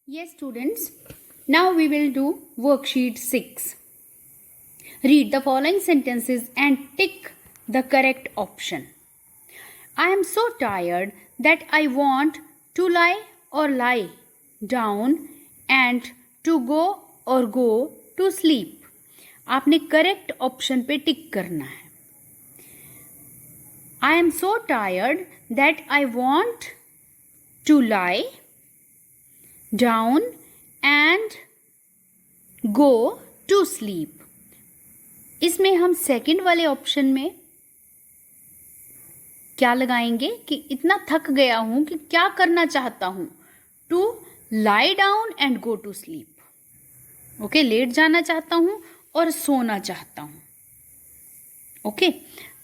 Yes, students. Now we will do worksheet 6. Read the following sentences and tick the correct option. I am so tired that I want to lie down and to go to sleep. आपने correct option पे टिक करना है. I am so tired that I want to lie down and go to sleep. इसमें हम second वाले option में क्या लगाएंगे कि इतना थक गया हूं कि क्या करना चाहता हूं. To lie down and go to sleep. Okay, लेट जाना चाहता हूं और सोना चाहता हूं. ओके,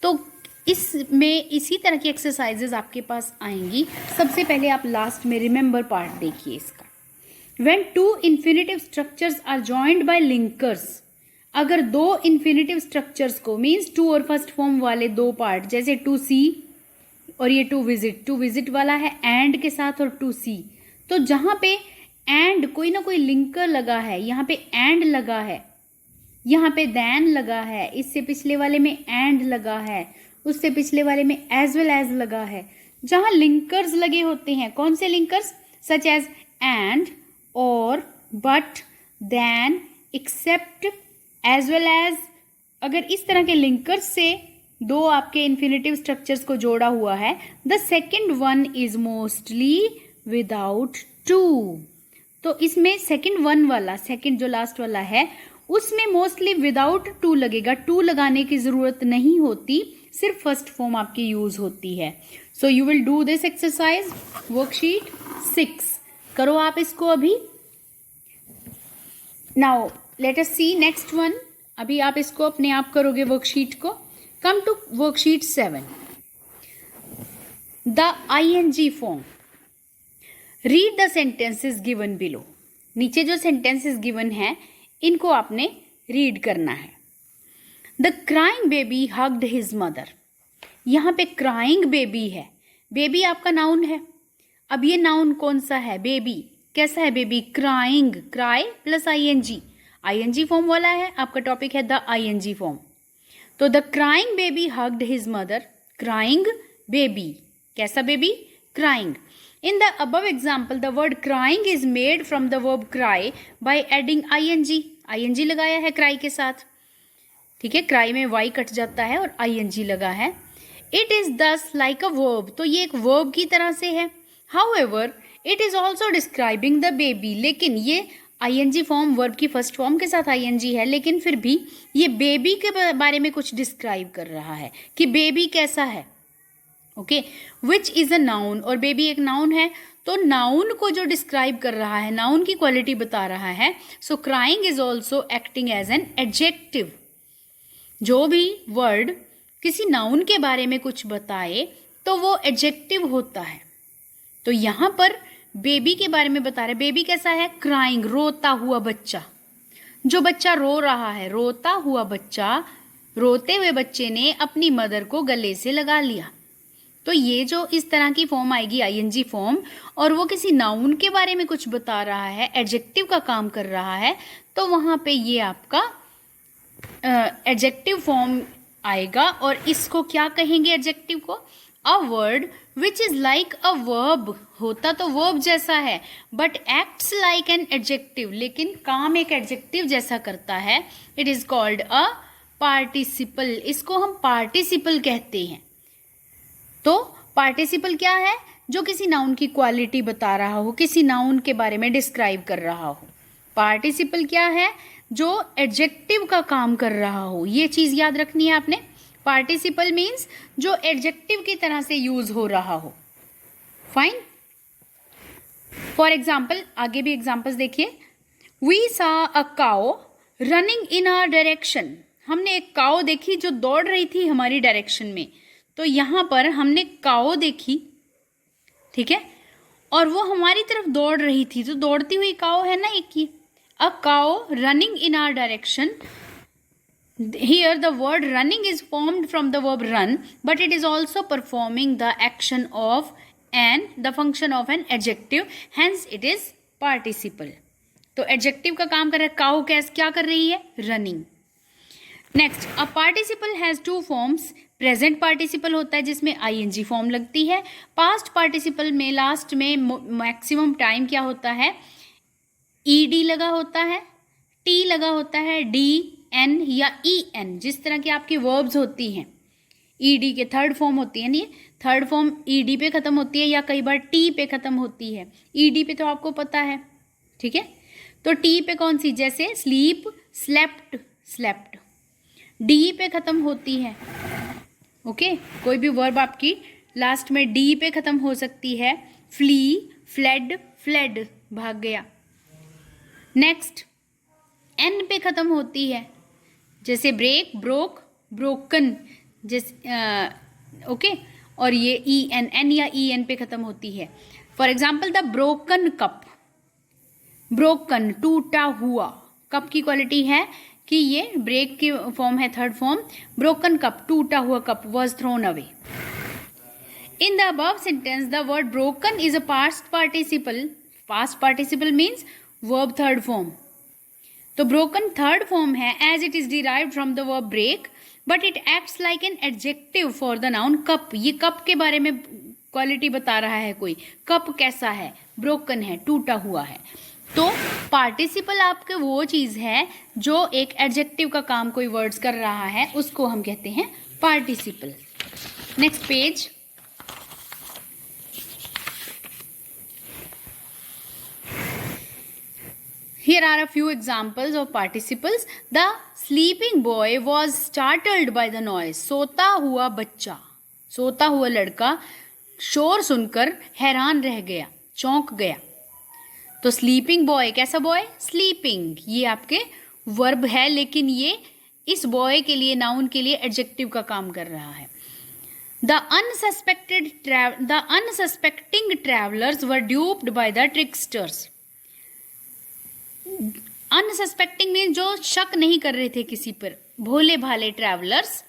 तो इसमें इसी तरह की एक्सरसाइजेज आपके पास आएंगी. सबसे पहले आप लास्ट में रिमेंबर पार्ट देखिए इसका. When two infinitive structures are joined by linkers, अगर दो infinitive structures को मीन्स टू और फर्स्ट फॉर्म वाले दो पार्ट जैसे टू सी और ये टू विजिट वाला है एंड के साथ और टू सी, तो जहाँ पे एंड कोई ना कोई लिंकर लगा है, यहाँ पे एंड लगा है, यहाँ पे देन लगा है, इससे पिछले वाले में एंड लगा है, उससे पिछले वाले में एज वेल एज लगा है. जहाँ लिंकर्स लगे होते हैं, कौन से linkers? Such as and or but then except as well as. अगर इस तरह के लिंकर्स से दो आपके इन्फिनेटिव स्ट्रक्चर्स को जोड़ा हुआ है, the second one is mostly without to. तो इसमें सेकेंड वन वाला, सेकेंड जो लास्ट वाला है, उसमें मोस्टली विदाउट टू लगेगा. टू लगाने की जरूरत नहीं होती, सिर्फ फर्स्ट फॉर्म आपकी यूज होती है. So you will do this exercise worksheet 6. करो आप इसको अभी. Now let us see next one. अभी आप इसको अपने आप करोगे वर्कशीट को. Come to worksheet 7. The ING form. Read the sentences given below. नीचे जो सेंटेंसेस गिवन है इनको आपने रीड करना है. The crying baby hugged his mother. यहाँ पे क्राइंग बेबी है. बेबी आपका नाउन है. अब ये नाउन कौन सा है? बेबी. कैसा है baby? Crying. Cry plus ING form वाला है. आपका टॉपिक है द ING फॉर्म. तो the crying baby hugged his mother. Crying baby. कैसा baby? Crying. In the above example the word crying is made from the verb cry by adding ING लगाया है cry के साथ. ठीक है, cry में Y cut जाता है और ING लगा है. इट इज दस लाइक अ वर्ब. तो ये एक वर्ब की तरह से है. However, it is also describing the baby. लेकिन ये ING फॉर्म वर्ब की फर्स्ट फॉर्म के साथ ING है, लेकिन फिर भी ये बेबी के बारे में कुछ डिस्क्राइब कर रहा है कि बेबी कैसा है. Okay, which is a noun. और बेबी एक नाउन है, तो नाउन को जो डिस्क्राइब कर रहा है, नाउन की क्वालिटी बता रहा है. So crying is also acting as an adjective. जो भी वर्ड किसी नाउन के बारे में कुछ बताए तो वो एडजेक्टिव होता है. तो यहां पर बेबी के बारे में बता रहे. बेबी कैसा है? क्राइंग, रोता हुआ बच्चा. जो बच्चा रो रहा है, रोता हुआ बच्चा, रोते हुए बच्चे ने अपनी मदर को गले से लगा लिया. तो ये जो इस तरह की फॉर्म आएगी ING फॉर्म, और वो किसी नाउन के बारे में कुछ बता रहा है, एडजेक्टिव का काम कर रहा है, तो वहां पे ये आपका एडजेक्टिव फॉर्म आएगा. और इसको क्या कहेंगे एडजेक्टिव को? A word which is like a verb. होता तो वर्ब जैसा है but acts like an adjective. लेकिन काम एक एडजेक्टिव जैसा करता है. It is called a participle. इसको हम पार्टिसिपल कहते हैं. तो पार्टिसिपल क्या है? जो किसी नाउन की क्वालिटी बता रहा हो, किसी नाउन के बारे में डिस्क्राइब कर रहा हो. पार्टिसिपल क्या है? जो एडजेक्टिव का काम कर रहा हो. ये चीज याद रखनी है आपने. पार्टिसिपल मीन्स जो एडजेक्टिव की तरह से यूज हो रहा हो. फाइन. फॉर एग्जाम्पल, आगे भी एग्जाम्पल्स देखिए. We saw a cow running in our direction. हमने एक काओ देखी जो दौड़ रही थी हमारी डायरेक्शन में. तो यहां पर हमने काओ देखी, ठीक है, और वो हमारी तरफ दौड़ रही थी. तो दौड़ती हुई काओ है ना एक ही. A cow running in our direction. Here the word running is formed from the verb run, but it is also performing the action of the function of an adjective, hence it is participle. तो adjective का काम कर रहा है, cow क्या कर रही है, running. Next, a participle has two forms. Present participle होता है जिसमें आईएनजी फॉर्म लगती है। पास्ट पार्टिसिपल में लास्ट में मैक्सिमम टाइम क्या होता है, ईडी लगा होता है, टी लगा होता है, डी एन या ई एन, जिस तरह की आपकी वर्ब्स होती हैं। ईडी के थर्ड फॉर्म होती है, नहीं थर्ड फॉर्म ईडी पे खत्म होती है या कई बार टी पे खत्म होती है। ईडी पे तो आपको पता है, ठीक है। तो टी पे कौन सी, जैसे स्लीप, स्लेप्ट, स्लेप्ट। डी पे खत्म होती है, ओके। कोई भी वर्ब आपकी लास्ट में डी पे खत्म हो सकती है। फ्ली, फ्लेड, फ्लेड, भाग गया। नेक्स्ट, एन पे खत्म होती है, जैसे ब्रेक, ब्रोक, ब्रोकन, जैसे ओके। और ये ई एन, एन या ई एन पे खत्म होती है। For example, the broken cup, broken टूटा हुआ। कप की क्वालिटी है कि ये ब्रेक की फॉर्म है, थर्ड फॉर्म। ब्रोकन कप, टूटा हुआ cup, was thrown away. In the above sentence the word broken is a past participle. Past participle means verb third form. तो ब्रोकन थर्ड फॉर्म है as it is derived from the verb break, but it acts like an adjective for the noun cup. ये cup के बारे में quality बता रहा है कोई, कप कैसा है, ब्रोकन है, टूटा हुआ है। तो पार्टिसिपल आपके वो चीज़ है जो एक एडजेक्टिव का काम कोई वर्ड्स कर रहा है, उसको हम कहते हैं participle. Next page. Here are a few examples of participles. The sleeping boy was startled by the noise. सोता हुआ बच्चा, सोता हुआ लड़का शोर सुनकर हैरान रह गया, चौंक गया। तो स्लीपिंग बॉय कैसा बॉय, स्लीपिंग, ये आपके वर्ब है, लेकिन ये इस बॉय के लिए, नाउन के लिए एडजेक्टिव का काम कर रहा है। The unsuspecting travelers were duped by the tricksters. Unsuspecting mean जो शक नहीं कर रहे थे किसी पर, भोले भाले ट्रैवलर्स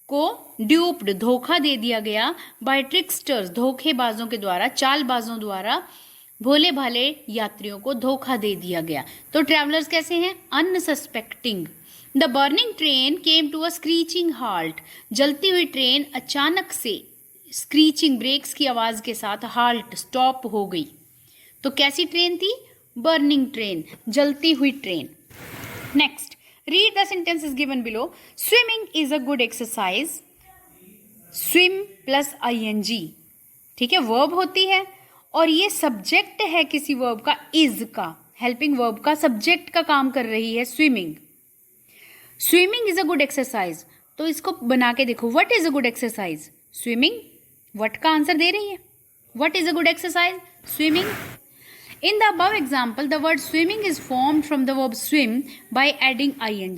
को ड्यूप्ड, धोखा दे दिया गया, बाय ट्रिक्स्टर्स, धोखेबाजों के द्वारा, चालबाजों द्वारा भोले भाले यात्रियों को धोखा दे दिया गया। तो ट्रैवलर्स कैसे हैं, unsuspecting. The burning train came to a screeching halt. जलती हुई ट्रेन अचानक से स्क्रीचिंग, ब्रेक्स की आवाज के साथ हाल्ट, स्टॉप हो गई। तो कैसी ट्रेन थी, बर्निंग ट्रेन, जलती हुई train. Next, read the sentences given below. Swimming is a good exercise. Swim plus ING, ठीक है, वर्ब होती है और ये सब्जेक्ट है किसी वर्ब का, इज का, हेल्पिंग वर्ब का, सब्जेक्ट का काम कर रही है swimming. Swimming is a good exercise. तो इसको बना के देखो, what is a good exercise, swimming. What का आंसर दे रही है, what is a good exercise, swimming. In the above example, the word swimming is formed from the verb swim by adding ing.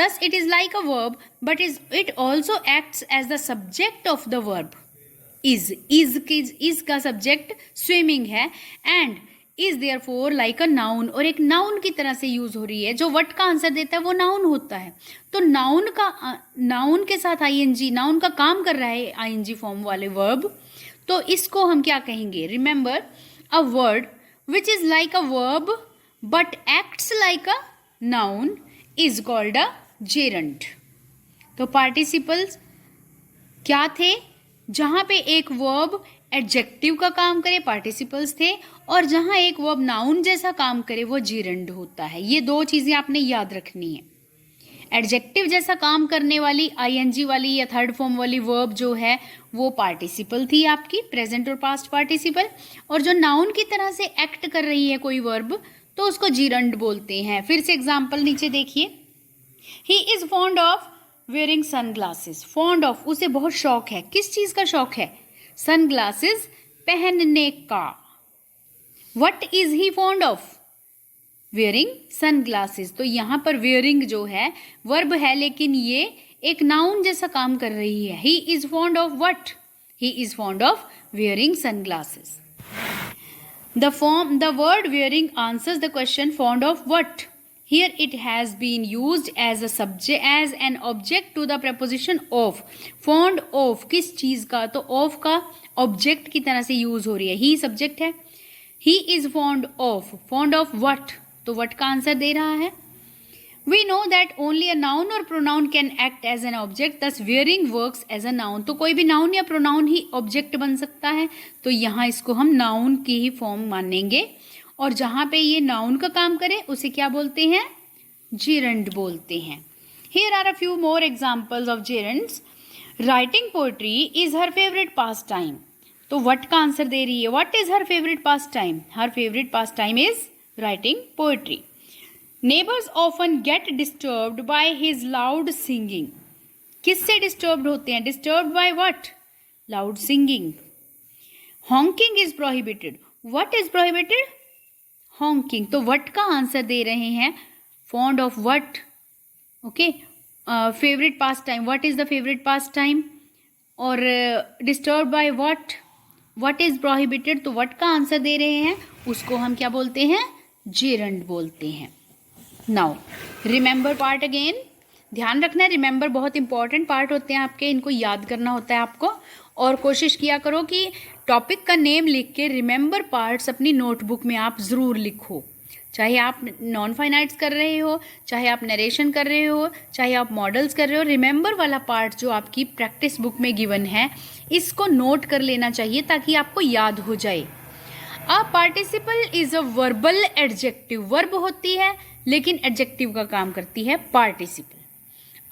Thus, it is like a verb, but it also acts as the subject of the verb. Is का subject swimming है and is therefore like a noun, और एक noun की तरह से use हो रही है। जो what का आंसर देता है वो noun होता है। तो noun के साथ ing, noun का काम कर रहा है ing फॉर्म वाले verb, तो इसको हम क्या कहेंगे, remember, a word which is like a verb but acts like a noun is called a gerund. तो participles क्या थे, जहां पे एक वर्ब एडजेक्टिव का काम करे पार्टिसिपल्स थे, और जहां एक वर्ब नाउन जैसा काम करे वो जीरंड होता है। ये दो चीजें आपने याद रखनी है। एडजेक्टिव जैसा काम करने वाली आईएनजी वाली या थर्ड फॉर्म वाली वर्ब जो है वो पार्टिसिपल थी आपकी, प्रेजेंट और पास्ट पार्टिसिपल, और जो नाउन की तरह से एक्ट कर रही है कोई वर्ब तो उसको जीरंड बोलते हैं। फिर से एग्जाम्पल नीचे देखिए। ही is fond of wearing sunglasses. Fond of, उसे बहुत शौक है, किस चीज का शौक है, सनग्लासेस पहनने का। What is he fond of, wearing sunglasses. तो यहां पर वेयरिंग जो है वर्ब है, लेकिन ये एक नाउन जैसा काम कर रही है। He is fond of what, he is fond of wearing sunglasses. The word wearing answers the question fond of what. Here it has been used as a subject, as an object to the preposition of. Fond of किस चीज का, तो of का object की तरह से use हो रही है। ही सब्जेक्ट है, he is fond of what, तो वट का आंसर दे रहा है। We know that only a noun or pronoun can act as an object, thus wearing works as a noun, तो कोई भी नाउन या प्रोनाउन ही ऑब्जेक्ट बन सकता है, तो यहाँ इसको हम नाउन की ही फॉर्म मानेंगे, और जहाँ पे ये नाउन का काम करे उसे क्या बोलते हैं, जेरंड बोलते हैं। Here are a few more examples of gerunds. Writing poetry is her favourite pastime, तो वट का आंसर दे रही है। What is her favourite pastime, her favourite pastime is writing poetry. Neighbours often get disturbed by his loud singing, किससे disturbed होते हैं, disturbed by what, loud singing. Honking is prohibited, what is prohibited, honking, तो what का answer दे रहे हैं, fond of what, okay. Favourite pastime, what is the favourite pastime, और disturb by what, what is prohibited, तो what का answer दे रहे हैं, उसको हम क्या बोलते हैं, जेरंड बोलते हैं। नाउ रिमेंबर पार्ट अगेन, ध्यान रखना है, रिमेंबर बहुत इंपॉर्टेंट पार्ट होते हैं आपके, इनको याद करना होता है आपको, और कोशिश किया करो कि टॉपिक का नेम लिख के रिमेंबर पार्ट्स अपनी नोटबुक में आप ज़रूर लिखो, चाहे आप नॉन फाइनाइट्स कर रहे हो, चाहे आप नरेशन कर रहे हो, चाहे आप मॉडल्स कर रहे हो, रिमेंबर वाला पार्ट जो आपकी प्रैक्टिस बुक में गिवन है इसको नोट कर लेना चाहिए ताकि आपको याद हो जाए। A participle is a verbal adjective, verb होती है लेकिन एडजेक्टिव का काम करती है participle.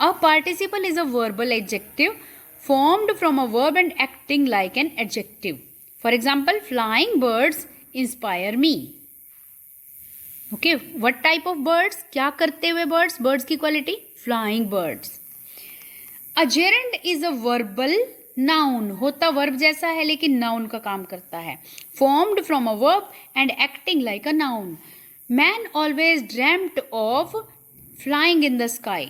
A participle is a verbal adjective formed from a verb and acting like an adjective. For example, flying birds inspire me. Okay, what type of birds? क्या करते हुए birds? Birds की quality? Flying birds. A gerund is a verbal noun. होता verb जैसा है लेकिन noun का काम करता है. Formed from a verb and acting like a noun. Man always dreamt of flying in the sky.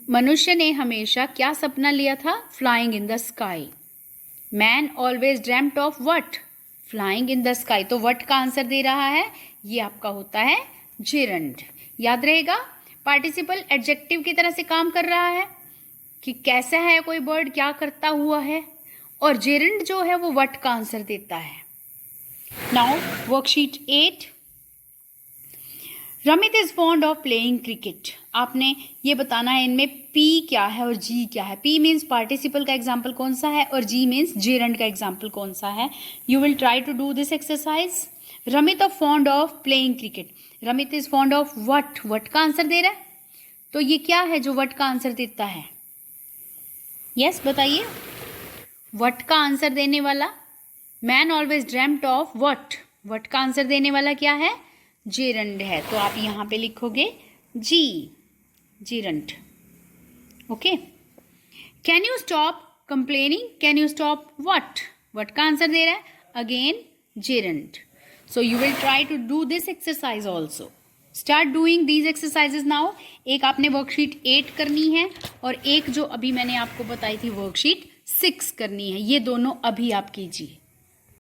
मनुष्य ने हमेशा क्या सपना लिया था, flying in the sky. Man always dreamed of what, flying in the sky, तो व्हाट का answer दे रहा है, ये आपका होता है जेरंड। याद रहेगा, पार्टिसिपल एडजेक्टिव की तरह से काम कर रहा है कि कैसा है कोई वर्ड, क्या करता हुआ है, और जेरंड जो है वो व्हाट का आंसर देता है। Now worksheet 8, Ramit is fond of playing cricket. आपने ये बताना है इनमें पी क्या है और जी क्या है। पी मीन्स पार्टिसिपल का एग्जाम्पल कौन सा है और जी मीन्स जेरंड का एग्जाम्पल कौन सा है। You will try to do this exercise. Ramit of fond of playing cricket, Ramit is fond of what, what का आंसर दे रहा है, तो ये क्या है जो वट का आंसर देता है, यस बताइए, वट का आंसर देने वाला। Man always dreamed of what, what का आंसर देने वाला क्या है, जेरंड है, तो आप यहाँ पे लिखोगे G, gerund. Okay, can you stop complaining, can you stop what, what का आंसर दे रहा है again gerund. So you will try to do this exercise also. Start doing these exercises now. एक आपने वर्कशीट 8 करनी है और एक जो अभी मैंने आपको बताई थी वर्कशीट 6 करनी है, ये दोनों अभी आप कीजिए।